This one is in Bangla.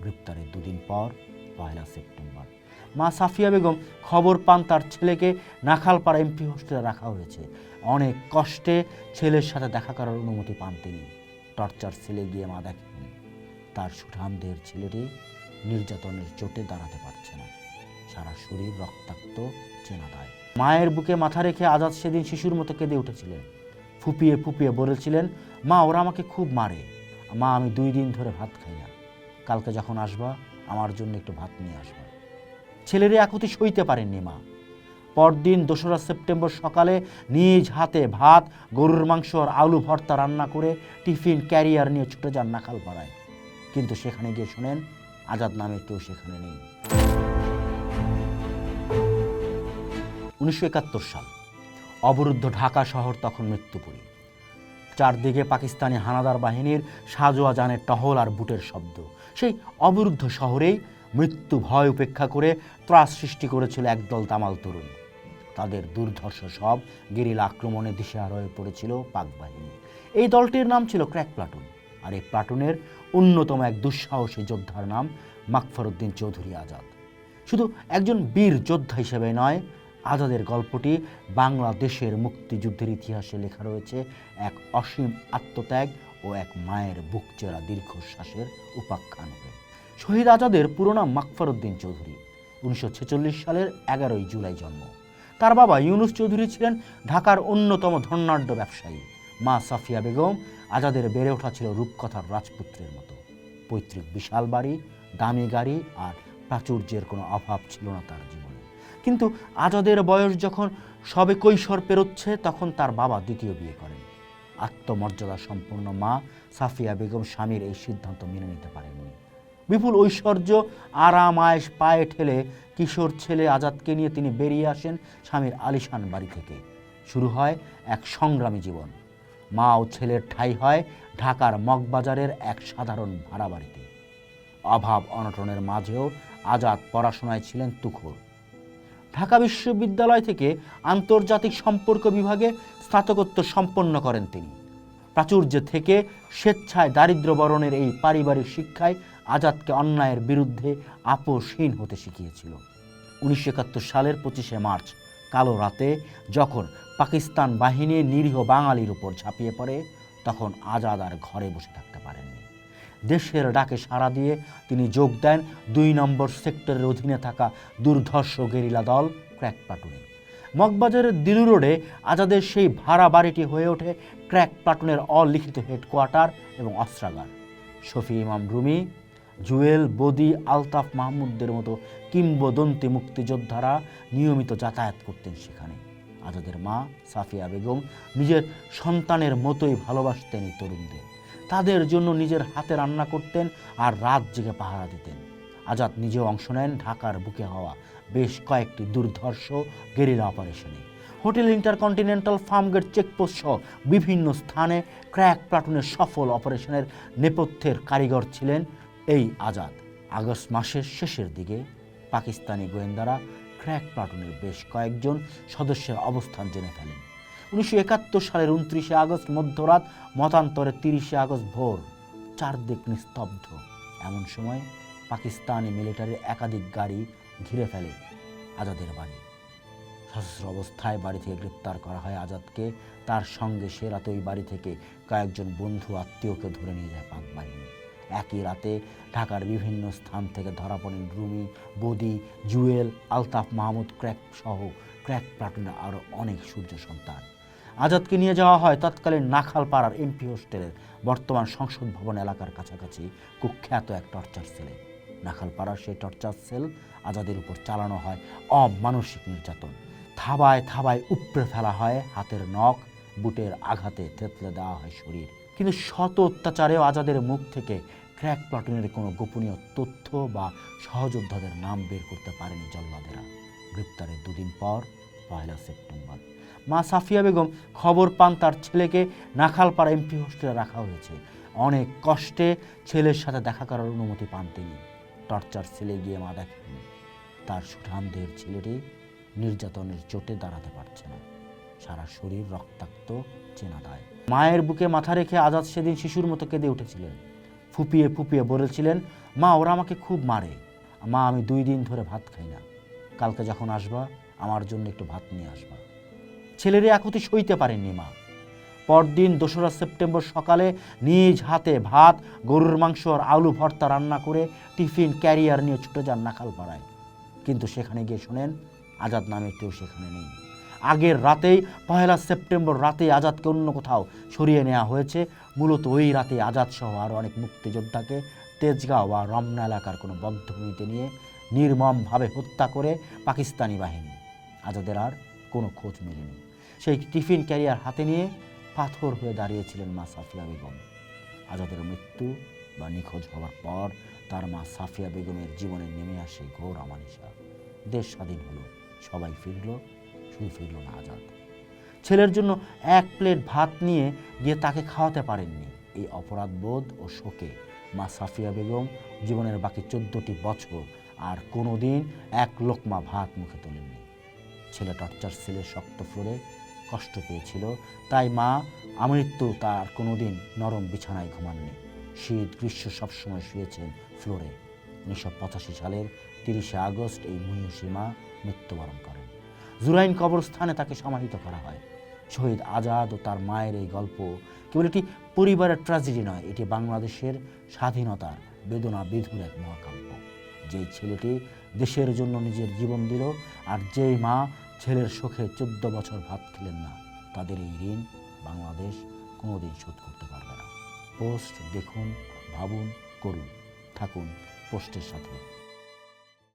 গ্রেপ্তারের দুদিন পর 1 সেপ্টেম্বর মা সাফিয়া বেগম খবর পান তার ছেলেকে নাখালপাড়া এমপি হোস্টেলে রাখা হয়েছে। অনেক কষ্টে ছেলের সাথে দেখা করার অনুমতি পান তিনি। টর্চার সেলে গিয়ে মা দেখেন তার সুঠামদের ছেলেটি নির্যাতনের চোটে দাঁড়াতে পারছে না, সারা শরীর রক্তাক্ত, চেনা দায়। মায়ের বুকে মাথা রেখে আজাদ সেদিন শিশুর মতো কেঁদে উঠেছিলেন। ফুপিয়ে ফুপিয়ে বলেছিলেন, মা ওরা আমাকে খুব মারে, মা আমি 2 দিন ধরে ভাত খাই না, কালকে যখন আসবা আমার জন্য একটু ভাত নিয়ে আসবা। ছেলের আকুতি সইতে পারেননি মা। পরদিন 2রা সেপ্টেম্বর সকালে নিজ হাতে ভাত, গরুর মাংস আর আলু ভর্তা রান্না করে টিফিন ক্যারিয়ার নিয়ে ছুটে যান নাখালপাড়ায়। কিন্তু সেখানে গিয়ে শোনেন আজাদ নামে কেউ সেখানে নেই। 1971 সাল, অবরুদ্ধ ঢাকা শহর তখন মৃত্যুপুরী। চারদিকে পাকিস্তানি হানাদার বাহিনীর সাজোয়া যানের টহল আর বুটের শব্দ। সেই অবরুদ্ধ শহরেই মৃত্যু ভয় উপেক্ষা করে ত্রাস সৃষ্টি করেছিল একদল তামাল তরুণ। তাদের দুর্ধর্ষ সব গেরিলা আক্রমণে দিশেহারা হয়ে পড়েছিল পাক বাহিনী। এই দলটির নাম ছিল ক্র্যাক প্লাটুন, আর এই প্লাটুনের অন্যতম এক দুঃসাহসী যোদ্ধার নাম মাকফরউদ্দিন চৌধুরী আজাদ। শুধু একজন বীর যোদ্ধা হিসেবে নয়, আজাদের গল্পটি বাংলাদেশের মুক্তিযুদ্ধের ইতিহাসে লেখা রয়েছে এক অসীম আত্মত্যাগ ও এক মায়ের বুক চেরা দীর্ঘশ্বাসের উপাখ্যানকে। শহীদ আজাদের পুরো নাম মাকফরউদ্দিন চৌধুরী। 1946 সালের 11 জুলাই জন্ম। তার বাবা ইউনুস চৌধুরী ছিলেন ঢাকার অন্যতম ধনাঢ্য ব্যবসায়ী। মা সাফিয়া বেগম। আজাদের বেড়ে ওঠা ছিল রূপকথার রাজপুত্রের মতো। পৈতৃক বিশাল বাড়ি, দামি গাড়ি আর প্রাচুর্যের কোনো অভাব ছিল না তার জীবনে। কিন্তু আজাদের বয়স যখন সবে কৈশোর পেরোচ্ছে, তখন তার বাবা দ্বিতীয় বিয়ে করেন। আত্মমর্যাদা সম্পন্ন মা সাফিয়া বেগম স্বামীর এই সিদ্ধান্ত মেনে নিতে পারেননি। বিপুল ঐশ্বর্য, আরাম আয়েশ পায়ে ঠেলে কিশোর ছেলে আজাদকে নিয়ে তিনি বেরিয়ে আসেন স্বামীর আলিশান বাড়ি থেকে। শুরু হয় এক সংগ্রামী জীবন। মা ও ছেলের ঠাঁই হয় ঢাকার মগবাজারের এক সাধারণ ভাড়া বাড়িতে। অভাব অনটনের মাঝেও আজাদ পড়াশোনায় ছিলেন তুখোড়। ঢাকা বিশ্ববিদ্যালয় থেকে আন্তর্জাতিক সম্পর্ক বিভাগে স্নাতকোত্তর সম্পন্ন করেন তিনি। প্রাচুর্য থেকে স্বেচ্ছায় দারিদ্র বরণের এই পারিবারিক শিক্ষায় আজাদকে অন্যায়ের বিরুদ্ধে আপোষহীন হতে শিখিয়েছিল। 1971 সালের 25শে মার্চ কালো রাতে যখন পাকিস্তান বাহিনী নিরীহ বাঙালির উপর ঝাঁপিয়ে পড়ে, তখন আজাদ আর ঘরে বসে থাকতে পারেননি। দেশের ডাকে সাড়া দিয়ে তিনি যোগ দেন 2 নম্বর সেক্টরের অধীনে থাকা দুর্ধর্ষ গেরিলা দল ক্র্যাক প্লাটুনে। মগবাজারের দিলু রোডে আজাদের সেই ভাড়া বাড়িটি হয়ে ওঠে ক্র্যাক প্লাটুনের অলিখিত হেডকোয়ার্টার এবং অস্ত্রাগার। শফি ইমাম রুমি, জুয়েল, বদি, আলতাফ মাহমুদদের মতো কিংবদন্তি মুক্তিযোদ্ধারা নিয়মিত যাতায়াত করতেন সেখানে। আজাদের মা সাফিয়া বেগম নিজের সন্তানের মতোই ভালোবাসতেন এই তরুণদের। তাদের জন্য নিজের হাতে রান্না করতেন আর রাত জেগে পাহারা দিতেন। আজাদ নিজেও অংশ নেন ঢাকার বুকে হওয়া বেশ কয়েকটি দুর্ধর্ষ গেরিলা অপারেশনে। হোটেল ইন্টারকন্টিনেন্টাল, ফার্মগেট চেকপোস্ট সহ বিভিন্ন স্থানে ক্র্যাক প্লাটুনের সফল অপারেশনের নেপথ্যের কারিগর ছিলেন এই আজাদ। আগস্ট মাসের শেষের দিকে পাকিস্তানি গোয়েন্দারা ক্র্যাক প্লাটুনের বেশ কয়েকজন সদস্যের অবস্থান জেনে ফেলেন। 1971 সালের 29শে আগস্ট মধ্যরাত, মতান্তরে 30শে আগস্ট ভোর, চারদিক নিস্তব্ধ। এমন সময় পাকিস্তানি মিলিটারির একাধিক গাড়ি ঘিরে ফেলে আজাদের বাড়ি। সশস্ত্র অবস্থায় বাড়ি থেকে গ্রেপ্তার করা হয় আজাদকে। তার সঙ্গে সে রাতে ওই বাড়ি থেকে কয়েকজন বন্ধু আত্মীয়কে ধরে নিয়ে যায় পাক বাহিনী। একই রাতে ঢাকার বিভিন্ন স্থান থেকে ধরা পড়েন রুমি, বদি, জুয়েল, আলতাফ মাহমুদ ক্র্যাক সহ ক্র্যাক প্লাটুনের আরও অনেক সূর্য সন্তান। আজাদকে নিয়ে যাওয়া হয় তৎকালীন নাখালপাড়ার এমপি হোস্টেলের বর্তমান সংসদ ভবন এলাকার কাছাকাছি কুখ্যাত এক টর্চার সেলে। নাখালপাড়ার সেই টর্চার সেল আজাদের উপর চালানো হয় অমানসিক নির্যাতন। থাবায় থাবায় উপড়ে ফেলা হয় হাতের নখ, বুটের আঘাতে থেতলে দেওয়া হয় শরীর। কিন্তু শত অত্যাচারেও আজাদের মুখ থেকে ক্র্যাক প্লাটুনের কোনো গোপনীয় তথ্য বা সহযোদ্ধাদের নাম বের করতে পারেনি জল্লাদেরা। গ্রেপ্তারের 2 দিন পর 1 সেপ্টেম্বর মা সাফিয়া বেগম খবর পান তার ছেলেকে নাখালপাড়া এমপি হোস্টেলে রাখা হয়েছে। অনেক কষ্টে ছেলের সাথে দেখা করার অনুমতি পান তিনি। টর্চার সেলে গিয়ে মা দেখেন তার সুঠামদের ছেলেটি নির্যাতনের চোটে দাঁড়াতে পারছে না, সারা শরীর রক্তাক্ত, চেনা দায়। মায়ের বুকে মাথা রেখে আজাদ সেদিন শিশুর মতো কেঁদে উঠেছিলেন। ফুপিয়ে ফুপিয়ে বলেছিলেন, মা ওরা আমাকে খুব মারে, মা আমি 2 দিন ধরে ভাত খাই না, কালকে যখন আসবা আমার জন্য একটু ভাত নিয়ে আসবা। ছেলের আকুতি সইতে পারেননি মা। পরদিন 2রা সেপ্টেম্বর সকালে নিজ হাতে ভাত, গরুর মাংস আর আলু ভর্তা রান্না করে টিফিন ক্যারিয়ার নিয়ে ছুটে যান নাখালপাড়ায়। কিন্তু সেখানে গিয়ে শোনেন আজাদ নামে কেউ সেখানে নেই। আগের রাতেই 1 সেপ্টেম্বর রাতে আজাদকে অন্য কোথাও সরিয়ে নেওয়া হয়েছে। মূলত ওই রাতে আজাদ সহ আরও অনেক মুক্তিযোদ্ধাকে তেজগাঁও বা রমনা এলাকার কোনো বদ্ধভূমিতে নিয়ে নির্মমভাবে হত্যা করে পাকিস্তানি বাহিনী। আজাদের আর কোনো খোঁজ মেলেনি। সেই টিফিন ক্যারিয়ার হাতে নিয়ে পাথর হয়ে দাঁড়িয়েছিলেন মা সাফিয়া বেগম। আজাদের মৃত্যু বা নিখোঁজ হওয়ার পর তার মা সাফিয়া বেগমের জীবনে নেমে আসে ঘোর আমানিশা। দেশ স্বাধীন হলো, সবাই ফিরল, শুধু ফিরল না আজাদ। ছেলের জন্য 1 প্লেট ভাত নিয়ে গিয়ে তাকে খাওয়াতে পারেননি। এই অপরাধবোধ ও শোকে মা সাফিয়া বেগম জীবনের বাকি 14টি বছর আর কোনোদিন 1 লোকমা ভাত মুখে তোলেননি। ছেলে টর্চার সেলের শক্ত ফ্লোরে কষ্ট পেয়েছিল, তাই মা আমৃত্যু তার কোনোদিন নরম বিছানায় ঘুমাননি। শীত গ্রীষ্ম সবসময় শুয়েছেন ফ্লোরে। 1985 সালের 30 আগস্ট এই মুমূর্ষু মা মৃত্যুবরণ করেন। জুরাইন কবরস্থানে তাকে সমাহিত করা হয়। শহীদ আজাদ ও তার মায়ের এই গল্প কেবল একটি পরিবারের ট্র্যাজেডি নয়, এটি বাংলাদেশের স্বাধীনতার বেদনা বিধুর এক মহাকাব্য। যেই ছেলেটি দেশের জন্য নিজের জীবন দিল আর যেই মা ছেলের শোকে 14 বছর ভাত খেলেন না, তাদের এই ঋণ বাংলাদেশ কোনোদিন শোধ করতে পারবে না। পোস্ট দেখুন, ভাবুন, করুন, থাকুন পোস্টের সাথে।